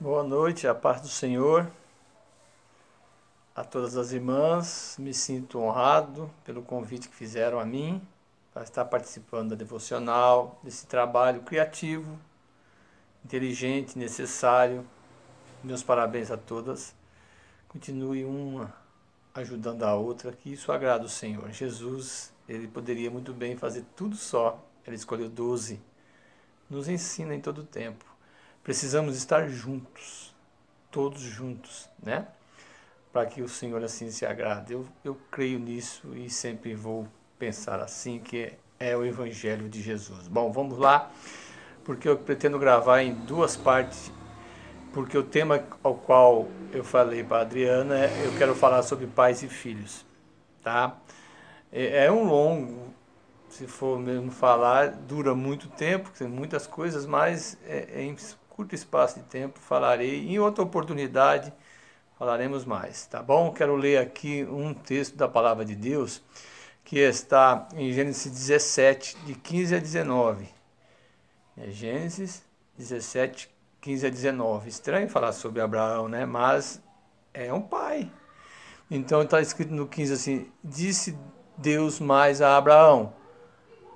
Boa noite, a paz do Senhor, a todas as irmãs. Me sinto honrado pelo convite que fizeram a mim para estar participando da devocional, desse trabalho criativo, inteligente, necessário. Meus parabéns a todas. Continue uma ajudando a outra, que isso agrada o Senhor. Jesus, ele poderia muito bem fazer tudo só, ele escolheu 12. Nos ensina em todo o tempo. Precisamos estar juntos, todos juntos, né? Para que o Senhor assim se agrade. Eu creio nisso e sempre vou pensar assim, que é o Evangelho de Jesus. Bom, vamos lá, porque eu pretendo gravar em duas partes, porque o tema ao qual eu falei para a Adriana, eu quero falar sobre pais e filhos, tá? É um longo, se for mesmo falar, dura muito tempo, tem muitas coisas, mas em curto espaço de tempo falarei. Em outra oportunidade falaremos mais, tá bom? Quero ler aqui um texto da palavra de Deus que está em Gênesis 17, de 15 a 19. Gênesis 17, 15 a 19. Estranho falar sobre Abraão, né? Mas é um pai. Então está escrito no 15 assim: disse Deus mais a Abraão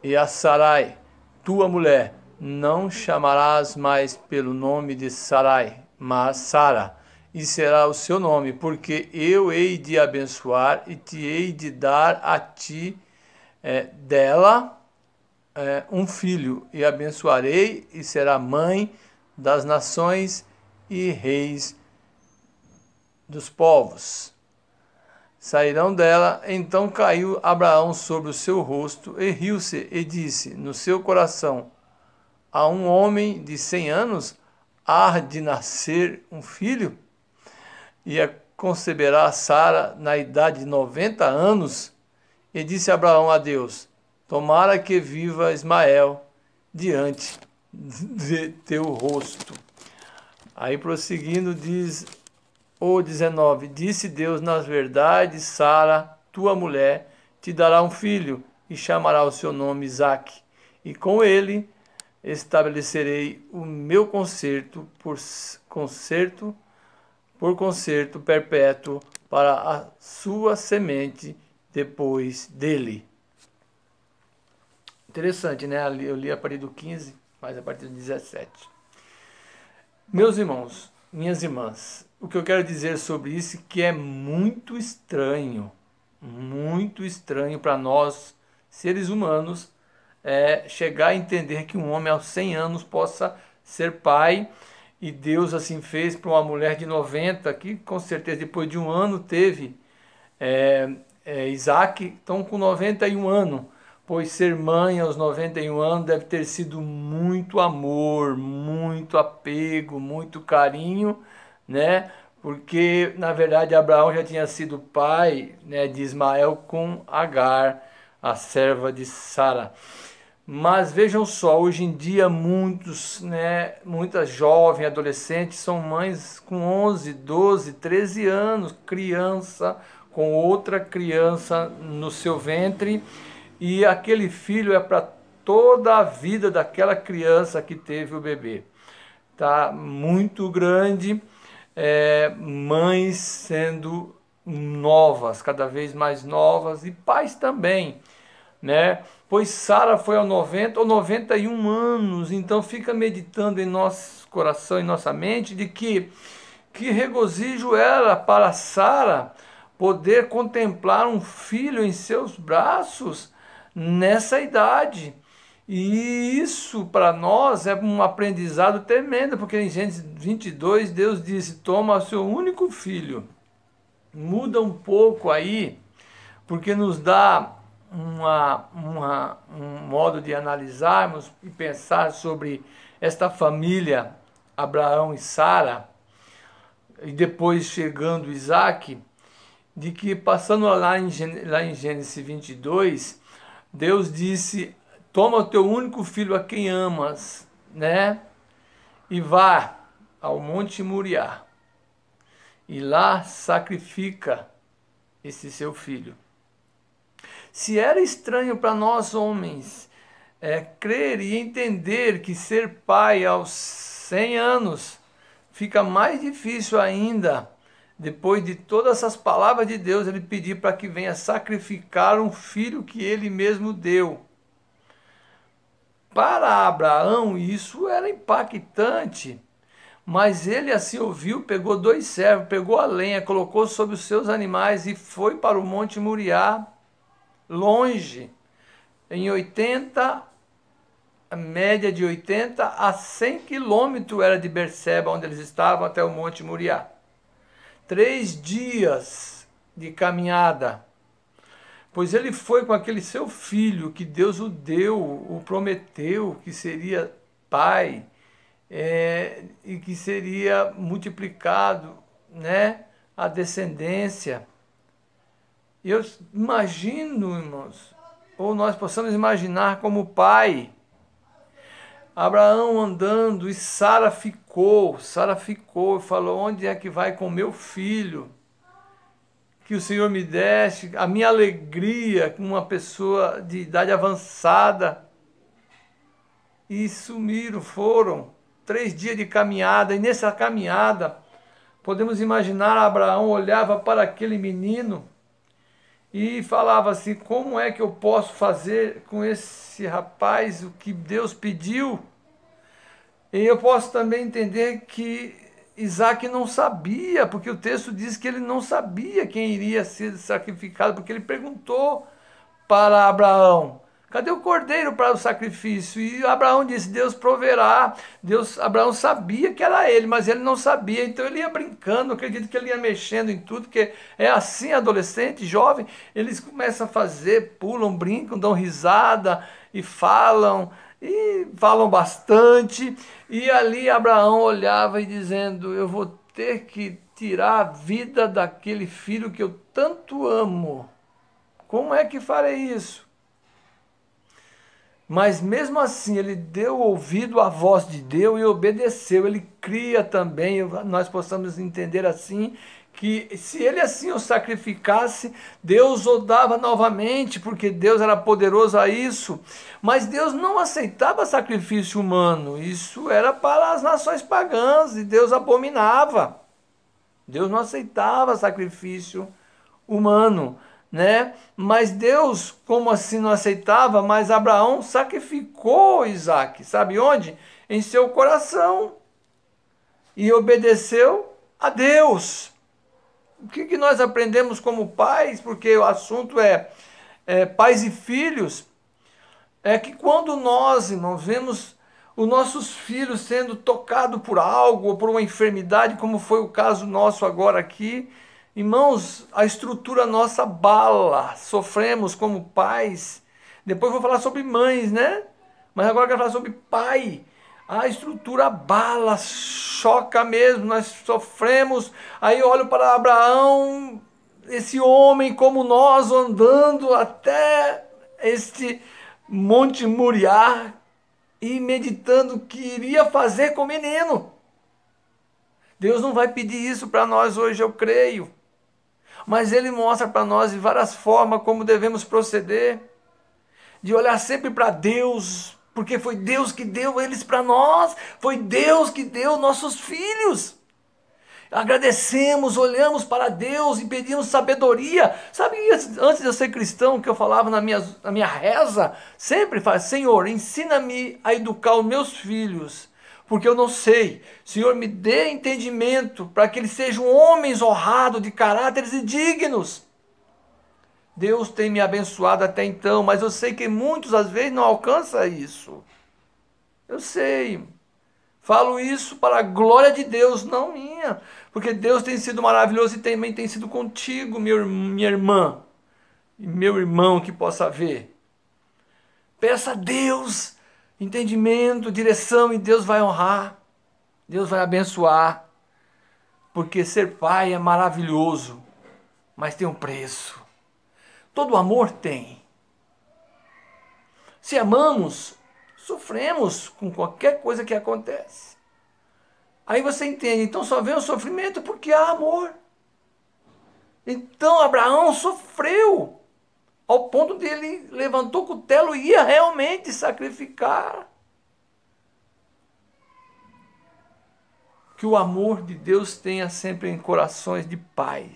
e a Sarai, tua mulher: não chamarás mais pelo nome de Sarai, mas Sara, e será o seu nome, porque eu hei de abençoar e te hei de dar a ti dela um filho, e abençoarei, e será mãe das nações e reis dos povos sairão dela. Então caiu Abraão sobre o seu rosto e riu-se e disse no seu coração: a um homem de 100 anos há de nascer um filho? E conceberá Sara na idade de 90 anos? E disse Abraão a Deus: tomara que viva Ismael diante de teu rosto. Aí prosseguindo diz o 19: disse Deus, na verdade, Sara, tua mulher, te dará um filho, e chamará o seu nome Isaque, e com ele estabelecerei o meu concerto perpétuo para a sua semente depois dele. Interessante, né? Eu li a partir do 15, mas a partir do 17. Meus irmãos, minhas irmãs, o que eu quero dizer sobre isso é que é muito estranho para nós, seres humanos, chegar a entender que um homem aos 100 anos possa ser pai, e Deus assim fez para uma mulher de 90, que com certeza depois de um ano teve Isaac, então com 91 anos, pois ser mãe aos 91 anos deve ter sido muito amor, muito apego, muito carinho, né? Porque na verdade Abraão já tinha sido pai, né, de Ismael com Agar, a serva de Sara. Mas vejam só, hoje em dia muitas jovens, adolescentes são mães com 11, 12, 13 anos, criança com outra criança no seu ventre, e aquele filho é para toda a vida daquela criança que teve o bebê. Tá muito grande, mães sendo novas, cada vez mais novas, e pais também, né? Pois Sara foi aos 90 ou 91 anos, então fica meditando em nosso coração, em nossa mente, de que regozijo era para Sara poder contemplar um filho em seus braços nessa idade. E isso para nós é um aprendizado tremendo, porque em Gênesis 22 Deus disse: toma o seu único filho. Muda um pouco aí, porque nos dá um modo de analisarmos e pensar sobre esta família, Abraão e Sara, e depois chegando Isaque, de que passando lá em Gênesis 22, Deus disse: toma o teu único filho a quem amas, né? E vá ao Monte Moriá, e lá sacrifica esse seu filho. Se era estranho para nós homens crer e entender que ser pai aos 100 anos fica mais difícil ainda, depois de todas essas palavras de Deus, ele pedir para que venha sacrificar um filho que ele mesmo deu. Para Abraão isso era impactante, mas ele assim ouviu, pegou 2 servos, pegou a lenha, colocou sobre os seus animais e foi para o Monte Moriá, longe, em 80, a média de 80 a 100 quilômetros era de Berseba, onde eles estavam, até o Monte Moriá. 3 dias de caminhada, pois ele foi com aquele seu filho que Deus o deu, o prometeu que seria pai, e que seria multiplicado, né, a descendência. E eu imagino, irmãos, ou nós possamos imaginar como pai, Abraão andando, e Sara ficou e falou: onde é que vai com meu filho? Que o Senhor me deste, a minha alegria com uma pessoa de idade avançada. E sumiram, foram 3 dias de caminhada, e nessa caminhada, podemos imaginar Abraão olhava para aquele menino e falava assim: como é que eu posso fazer com esse rapaz o que Deus pediu? E eu posso também entender que Isaac não sabia, porque o texto diz que ele não sabia quem iria ser sacrificado, porque ele perguntou para Abraão: cadê o cordeiro para o sacrifício? E Abraão disse: Deus proverá. Abraão sabia que era ele, mas ele não sabia, então ele ia brincando, acredito que ele ia mexendo em tudo, porque é assim, adolescente, jovem, eles começam a fazer, pulam, brincam, dão risada e falam bastante, e ali Abraão olhava e dizendo: eu vou ter que tirar a vida daquele filho que eu tanto amo. Como é que farei isso? Mas mesmo assim ele deu ouvido à voz de Deus e obedeceu. Ele cria também, nós possamos entender assim, que se ele assim o sacrificasse, Deus o dava novamente, porque Deus era poderoso a isso. Mas Deus não aceitava sacrifício humano, isso era para as nações pagãs, e Deus abominava. Deus não aceitava sacrifício humano, né? Mas Deus, como assim não aceitava, mas Abraão sacrificou Isaac, sabe onde? Em seu coração, e obedeceu a Deus. O que nós aprendemos como pais, porque o assunto é pais e filhos, é que quando nós, irmãos, vemos os nossos filhos sendo tocados por algo, ou por uma enfermidade, como foi o caso nosso agora aqui, irmãos, a estrutura nossa abala, sofremos como pais. Depois vou falar sobre mães, né? Mas agora eu quero falar sobre pai. A estrutura abala, choca mesmo, nós sofremos. Aí eu olho para Abraão, esse homem como nós, andando até este Monte Moriá e meditando o que iria fazer com o menino. Deus não vai pedir isso para nós hoje, eu creio. Mas Ele mostra para nós de várias formas como devemos proceder. De olhar sempre para Deus, porque foi Deus que deu eles para nós. Foi Deus que deu nossos filhos. Agradecemos, olhamos para Deus e pedimos sabedoria. Sabe, antes de eu ser cristão, que eu falava na minha reza, sempre falo: Senhor, ensina-me a educar os meus filhos, porque eu não sei. Senhor, me dê entendimento para que eles sejam homens honrados, de caráteres e dignos. Deus tem me abençoado até então, mas eu sei que muitos às vezes não alcançam isso. Eu sei. Falo isso para a glória de Deus, não minha. Porque Deus tem sido maravilhoso e também tem sido contigo, minha irmã. E meu irmão que possa ver. Peça a Deus entendimento, direção, e Deus vai honrar. Deus vai abençoar. Porque ser pai é maravilhoso, mas tem um preço. Todo amor tem. Se amamos, sofremos com qualquer coisa que acontece. Aí você entende, então só vem o sofrimento porque há amor. Então Abraão sofreu, ao ponto de ele levantou o cutelo e ia realmente sacrificar. que o amor de Deus tenha sempre em corações de pai.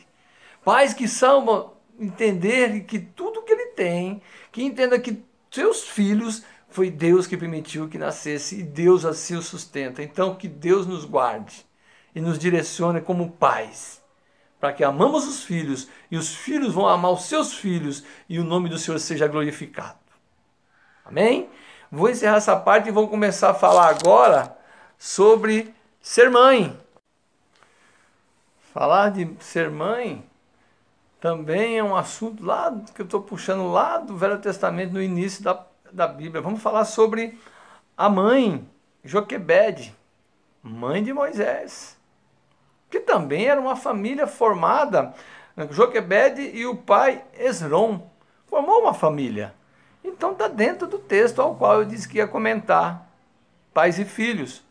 Pais que são entender que tudo que ele tem, que entenda que seus filhos foi Deus que permitiu que nascesse e Deus assim o sustenta. Então que Deus nos guarde e nos direcione como pais, para que amamos os filhos e os filhos vão amar os seus filhos e o nome do Senhor seja glorificado. Amém? Vou encerrar essa parte e vou começar a falar agora sobre ser mãe. Falar de ser mãe também é um assunto lá que eu estou puxando lá do Velho Testamento, no início da Bíblia. Vamos falar sobre a mãe, Joquebede, mãe de Moisés, que também era uma família formada. Joquebede e o pai Esrom formou uma família. Então está dentro do texto ao qual eu disse que ia comentar, pais e filhos.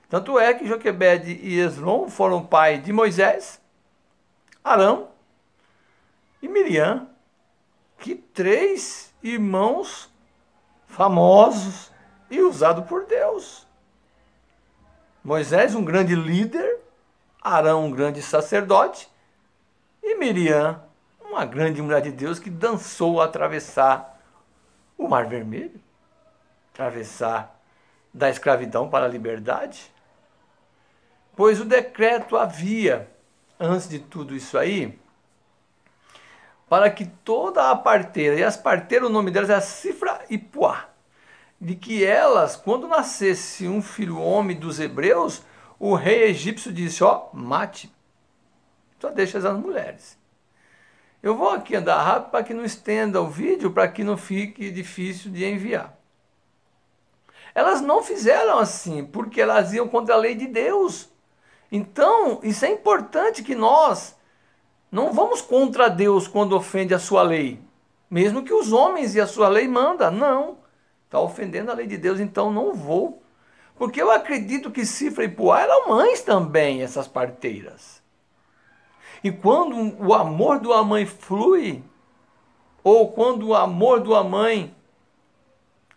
Tanto é que Joquebede e Esrom foram pai de Moisés, Arão e Miriam, que 3 irmãos famosos e usados por Deus. Moisés, um grande líder, Arão, um grande sacerdote, e Miriam, uma grande mulher de Deus que dançou a atravessar o Mar Vermelho, atravessar da escravidão para a liberdade. Pois o decreto havia, antes de tudo isso aí, para que toda a parteira, e as parteiras, o nome delas era Cifra e Puá, de que elas, quando nascesse um filho homem dos hebreus, o rei egípcio disse, ó, mate, só deixa as mulheres. Eu vou aqui andar rápido para que não estenda o vídeo, para que não fique difícil de enviar. Elas não fizeram assim, porque elas iam contra a lei de Deus. Então, isso é importante que nós não vamos contra Deus quando ofende a sua lei. Mesmo que os homens e a sua lei mandam. Não. Está ofendendo a lei de Deus, então não vou. Porque eu acredito que Cifra e Puá eram mães também, essas parteiras. E quando o amor de uma mãe flui, ou quando o amor de uma mãe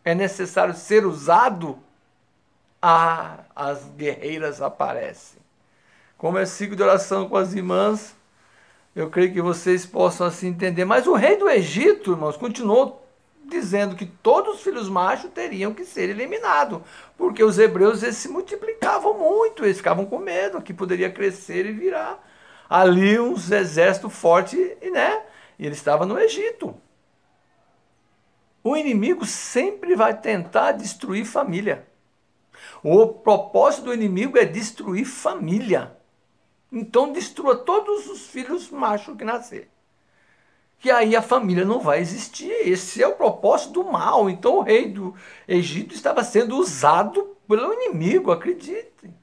é necessário ser usado, as guerreiras aparecem. Como é ciclo de oração com as irmãs, eu creio que vocês possam assim entender. Mas o rei do Egito, irmãos, continuou dizendo que todos os filhos machos teriam que ser eliminados, porque os hebreus eles se multiplicavam muito, eles ficavam com medo que poderia crescer e virar ali uns exércitos fortes, né? E ele estava no Egito. O inimigo sempre vai tentar destruir família. O propósito do inimigo é destruir família. Então destrua todos os filhos machos que nascer. Que aí a família não vai existir. Esse é o propósito do mal. Então o rei do Egito estava sendo usado pelo inimigo, acreditem.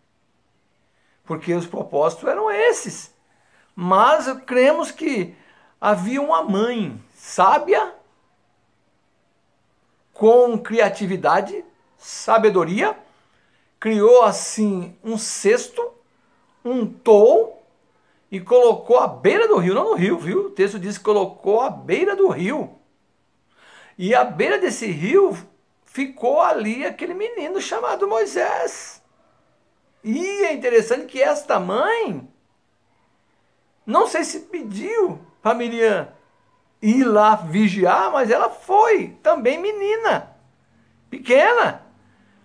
Porque os propósitos eram esses. Mas cremos que havia uma mãe sábia, com criatividade, sabedoria, criou assim um cesto, untou e colocou à beira do rio, não no rio, viu? O texto diz que colocou à beira do rio. E à beira desse rio ficou ali aquele menino chamado Moisés. E é interessante que esta mãe, não sei se pediu para Miriam ir lá vigiar, mas ela foi, também menina, pequena,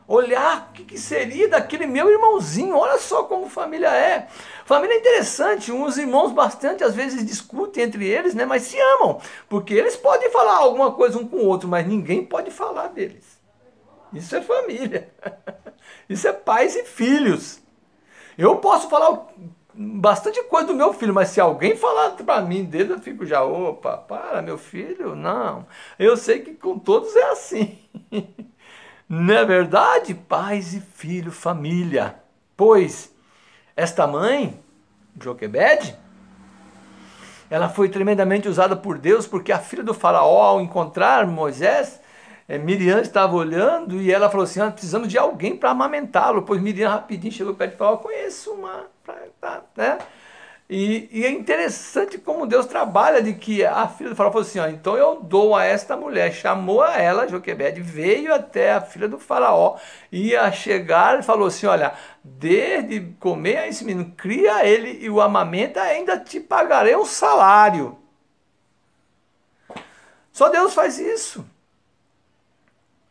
olhar o que seria daquele meu irmãozinho. Olha só como família é. Família é interessante, uns irmãos bastante às vezes discutem entre eles, né, mas se amam, porque eles podem falar alguma coisa um com o outro, mas ninguém pode falar deles. Isso é família. Isso é pais e filhos. Eu posso falar bastante coisa do meu filho, mas se alguém falar para mim dele, eu fico já, opa, para, meu filho, não. Eu sei que com todos é assim. Não é verdade? Pais e filho, família. Pois esta mãe, Joquebede, ela foi tremendamente usada por Deus, porque a filha do faraó, ao encontrar Moisés, Miriam estava olhando e ela falou assim, precisamos de alguém para amamentá-lo. Pois Miriam rapidinho chegou perto e falou, conheço uma, né? E é interessante como Deus trabalha, de que a filha do faraó falou assim, ó, então eu dou a esta mulher, chamou a ela, Joquebede, veio até a filha do faraó, ia chegar e falou assim, olha, desde comer a esse menino, cria ele e o amamenta, ainda te pagarei um salário. Só Deus faz isso.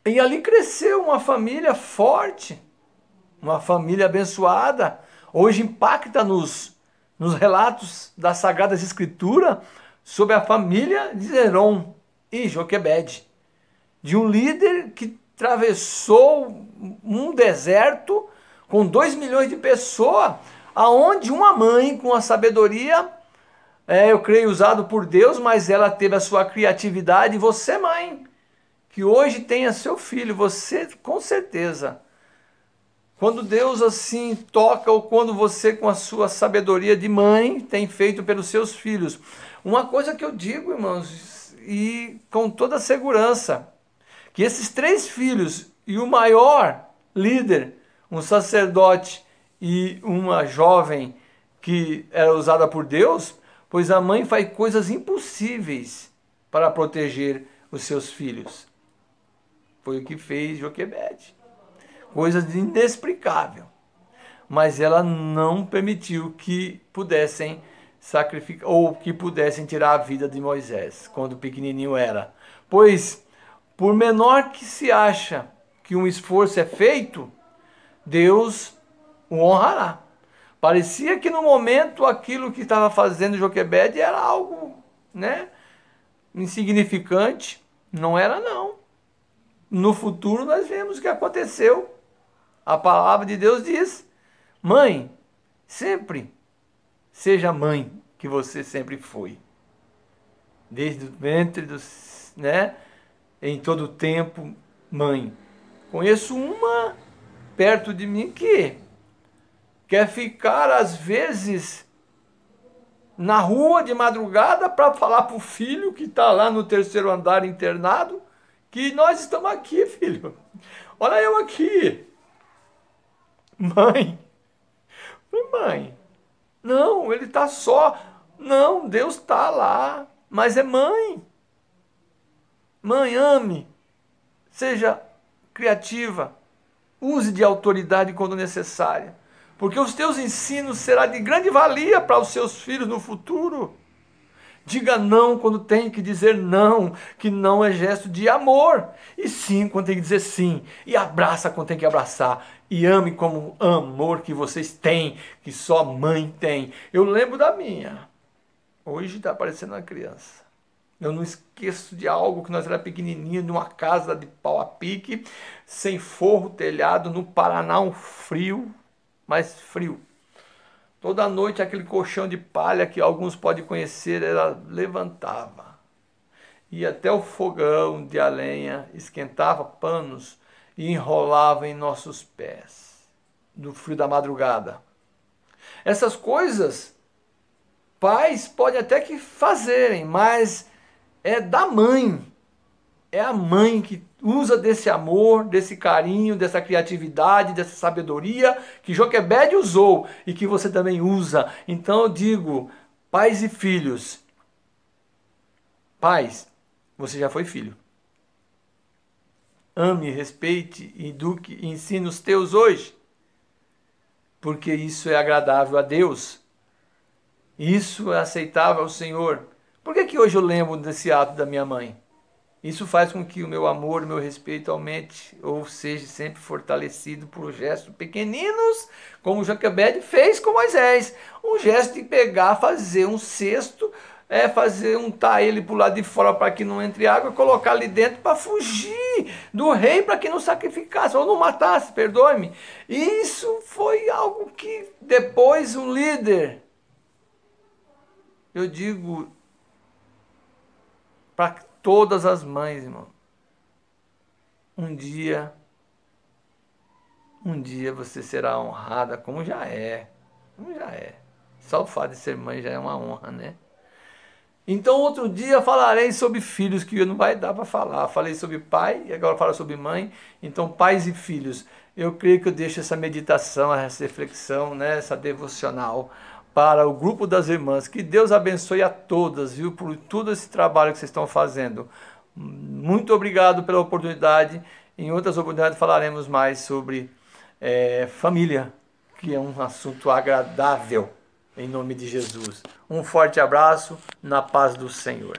E ali cresceu uma família forte, uma família abençoada, hoje impacta nos relatos das Sagradas Escrituras sobre a família de Zerom e Joquebede, de um líder que atravessou um deserto com 2 milhões de pessoas, aonde uma mãe com a sabedoria, eu creio usado por Deus, mas ela teve a sua criatividade. Você, mãe, que hoje tenha seu filho, você com certeza, quando Deus assim toca, ou quando você com a sua sabedoria de mãe tem feito pelos seus filhos. Uma coisa que eu digo, irmãos, e com toda segurança, que esses 3 filhos e o maior líder, um sacerdote e uma jovem que era usada por Deus, pois a mãe faz coisas impossíveis para proteger os seus filhos. Foi o que fez Joquebede. Coisas inexplicáveis, mas ela não permitiu que pudessem sacrificar, ou que pudessem tirar a vida de Moisés, quando pequenininho era. Pois, por menor que se acha que um esforço é feito, Deus o honrará. Parecia que no momento aquilo que estava fazendo Joquebede era algo, né, insignificante. Não era, não. No futuro nós vemos o que aconteceu. A palavra de Deus diz, mãe, sempre seja mãe que você sempre foi. Desde o ventre, né, em todo o tempo, mãe. Conheço uma perto de mim que quer ficar, às vezes, na rua de madrugada para falar para o filho que está lá no 3º andar internado, que nós estamos aqui, filho. Olha eu aqui. Mãe, não, ele está só. Não, Deus está lá, mas é mãe. Mãe, ame, seja criativa, use de autoridade quando necessária, porque os teus ensinos serão de grande valia para os seus filhos no futuro. Diga não quando tem que dizer não, que não é gesto de amor. E sim quando tem que dizer sim. E abraça quando tem que abraçar. E ame como amor que vocês têm, que só mãe tem. Eu lembro da minha. Hoje está parecendo uma criança. Eu não esqueço de algo que nós era pequenininho, numa casa de pau a pique, sem forro, telhado, no Paraná, um frio, mas frio. Toda noite aquele colchão de palha que alguns podem conhecer, ela levantava. Ia até o fogão de a lenha, esquentava panos e enrolava em nossos pés, no frio da madrugada. Essas coisas, pais podem até que fazerem, mas é da mãe. É a mãe que usa desse amor, desse carinho, dessa criatividade, dessa sabedoria que Joquebede usou e que você também usa. Então eu digo, pais e filhos, pais, você já foi filho. Ame, respeite, eduque e ensine os teus hoje, porque isso é agradável a Deus. Isso é aceitável ao Senhor. Por que hoje eu lembro desse ato da minha mãe? Isso faz com que o meu amor, o meu respeito aumente, ou seja sempre fortalecido por gestos pequeninos, como Joquebede fez com Moisés. Um gesto de pegar, fazer um cesto, fazer untar ele para o lado de fora para que não entre água, colocar ali dentro para fugir do rei, para que não sacrificasse, ou não matasse, perdoe-me. Isso foi algo que depois um líder, eu digo, para todas as mães, irmão. Um dia você será honrada, como já é. Como já é. Só o fato de ser mãe já é uma honra, né? Então, outro dia falarei sobre filhos, que não vai dar para falar. Falei sobre pai e agora falo sobre mãe. Então, pais e filhos. Eu creio que eu deixo essa meditação, essa reflexão, né? Essa devocional para o grupo das irmãs. Que Deus abençoe a todas, viu, por todo esse trabalho que vocês estão fazendo. Muito obrigado pela oportunidade. Em outras oportunidades falaremos mais sobre família, que é um assunto agradável, em nome de Jesus. Um forte abraço, na paz do Senhor.